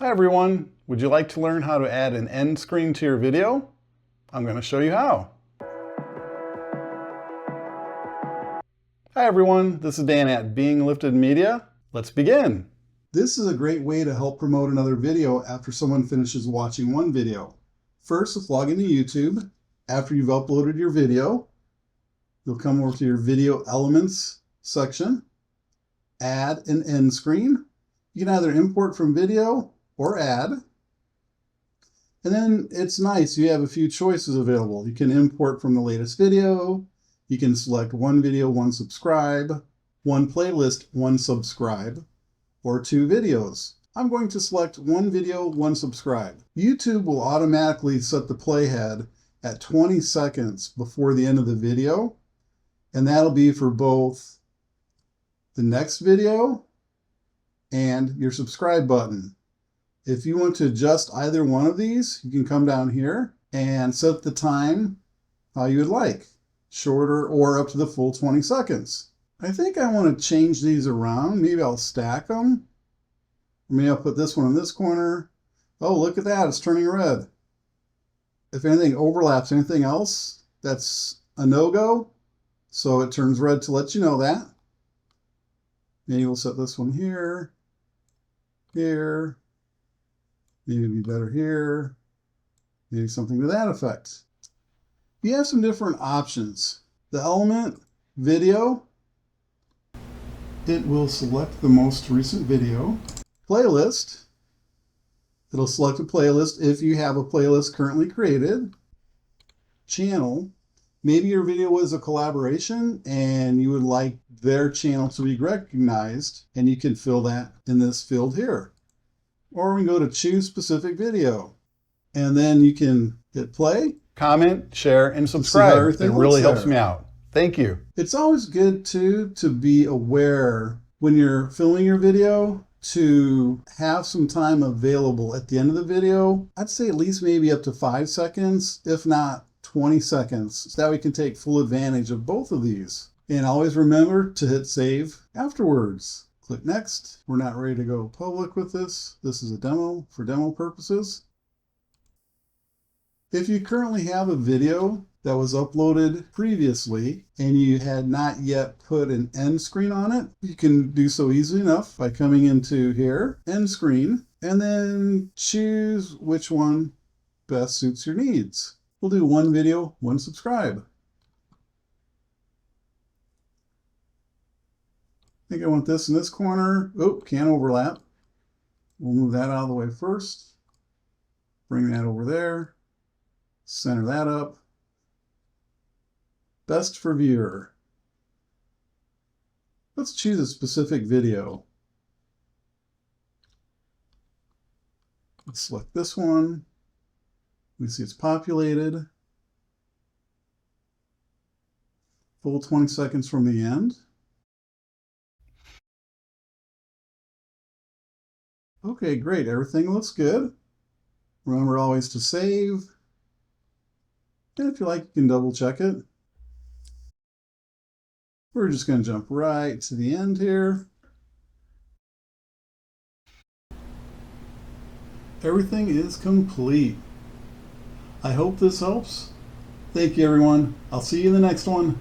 Hi everyone, would you like to learn how to add an end screen to your video? I'm going to show you how. Hi everyone, this is Dan at Being Lifted Media. Let's begin. This is a great way to help promote another video after someone finishes watching one video. First, let's log into YouTube. After you've uploaded your video, you'll come over to your Video Elements section, add an end screen. You can either import from video or add. And then it's nice, you have a few choices available. You can import from the latest video. You can select one video, one subscribe, one playlist, one subscribe, or two videos. I'm going to select one video, one subscribe. YouTube will automatically set the playhead at 20 seconds before the end of the video. And that'll be for both the next video and your subscribe button. If you want to adjust either one of these, you can come down here and set the time how you would like, shorter or up to the full 20 seconds. I think I want to change these around. Maybe I'll stack them. Maybe I'll put this one in this corner. Oh, look at that, it's turning red. If anything overlaps anything else, that's a no-go. So it turns red to let you know that. Maybe we'll set this one here, here. Maybe it'd be better here. Maybe something to that effect. You have some different options. The element video, it will select the most recent video. Playlist, it'll select a playlist if you have a playlist currently created. Channel, maybe your video was a collaboration and you would like their channel to be recognized, and you can fill that in this field here. Or we can go to choose specific video, and then you can hit play, comment, share, and subscribe. It really helps me out. Thank you. It's always good too to be aware when you're filming your video to have some time available at the end of the video. I'd say at least maybe up to 5 seconds, if not 20 seconds, so that we can take full advantage of both of these. And always remember to hit save afterwards. Click next. We're not ready to go public with this. This is a demo for demo purposes. If you currently have a video that was uploaded previously and you had not yet put an end screen on it, you can do so easily enough by coming into here, end screen, and then choose which one best suits your needs. We'll do one video, one subscribe. I think I want this in this corner. Oh, can't overlap. We'll move that out of the way first. Bring that over there. Center that up. Best for viewer. Let's choose a specific video. Let's select this one. We see it's populated. Full 20 seconds from the end. Okay, great. Everything looks good. Remember always to save. And if you like, you can double check it. We're just going to jump right to the end here. Everything is complete. I hope this helps. Thank you, everyone. I'll see you in the next one.